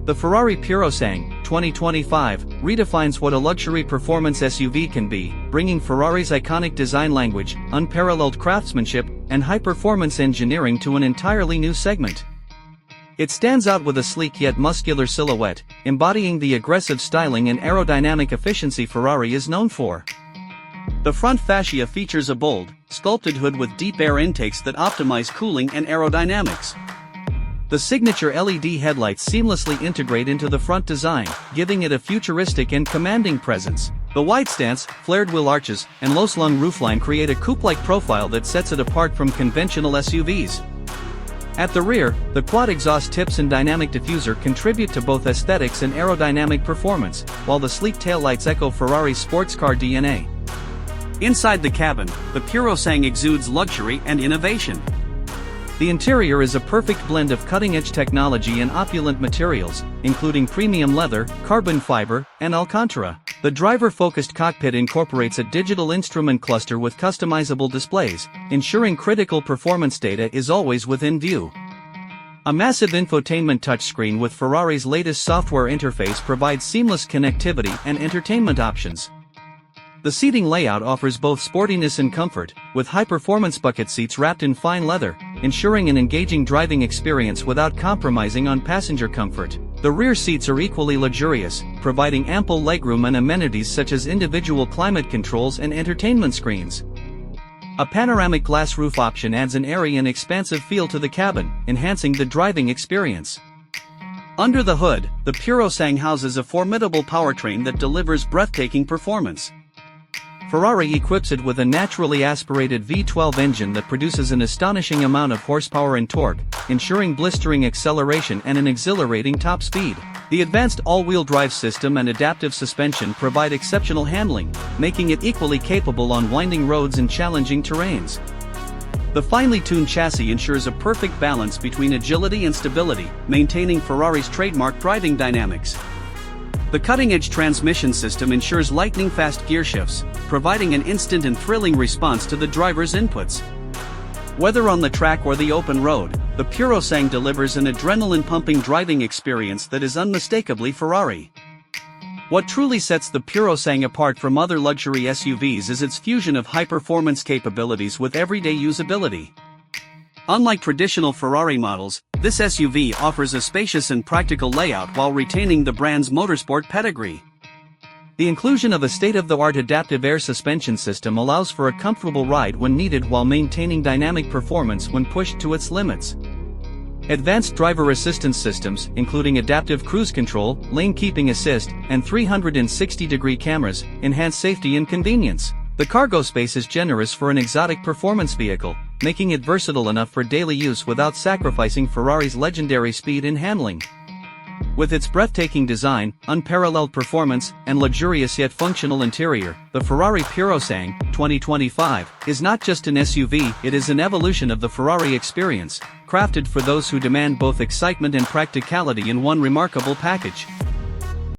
The Ferrari Purosangue, 2025, redefines what a luxury performance SUV can be, bringing Ferrari's iconic design language, unparalleled craftsmanship, and high-performance engineering to an entirely new segment. It stands out with a sleek yet muscular silhouette, embodying the aggressive styling and aerodynamic efficiency Ferrari is known for. The front fascia features a bold, sculpted hood with deep air intakes that optimize cooling and aerodynamics. The signature LED headlights seamlessly integrate into the front design, giving it a futuristic and commanding presence. The wide stance, flared wheel arches, and low-slung roofline create a coupe-like profile that sets it apart from conventional SUVs. At the rear, the quad exhaust tips and dynamic diffuser contribute to both aesthetics and aerodynamic performance, while the sleek taillights echo Ferrari's sports car DNA. Inside the cabin, the Purosangue exudes luxury and innovation. The interior is a perfect blend of cutting-edge technology and opulent materials, including premium leather, carbon fiber, and Alcantara. The driver-focused cockpit incorporates a digital instrument cluster with customizable displays, ensuring critical performance data is always within view. A massive infotainment touchscreen with Ferrari's latest software interface provides seamless connectivity and entertainment options. The seating layout offers both sportiness and comfort, with high-performance bucket seats wrapped in fine leather, ensuring an engaging driving experience without compromising on passenger comfort. The rear seats are equally luxurious, providing ample legroom and amenities such as individual climate controls and entertainment screens. A panoramic glass roof option adds an airy and expansive feel to the cabin, enhancing the driving experience. Under the hood, the Purosangue houses a formidable powertrain that delivers breathtaking performance. Ferrari equips it with a naturally aspirated V12 engine that produces an astonishing amount of horsepower and torque, ensuring blistering acceleration and an exhilarating top speed. The advanced all-wheel drive system and adaptive suspension provide exceptional handling, making it equally capable on winding roads and challenging terrains. The finely tuned chassis ensures a perfect balance between agility and stability, maintaining Ferrari's trademark driving dynamics. The cutting-edge transmission system ensures lightning-fast gear shifts, providing an instant and thrilling response to the driver's inputs. Whether on the track or the open road, the Purosangue delivers an adrenaline-pumping driving experience that is unmistakably Ferrari. What truly sets the Purosangue apart from other luxury SUVs is its fusion of high-performance capabilities with everyday usability. Unlike traditional Ferrari models, this SUV offers a spacious and practical layout while retaining the brand's motorsport pedigree. The inclusion of a state-of-the-art adaptive air suspension system allows for a comfortable ride when needed while maintaining dynamic performance when pushed to its limits. Advanced driver assistance systems, including adaptive cruise control, lane keeping assist, and 360-degree cameras, enhance safety and convenience. The cargo space is generous for an exotic performance vehicle, making it versatile enough for daily use without sacrificing Ferrari's legendary speed in handling. With its breathtaking design, unparalleled performance, and luxurious yet functional interior, the Ferrari Purosangue, 2025, is not just an SUV, it is an evolution of the Ferrari experience, crafted for those who demand both excitement and practicality in one remarkable package.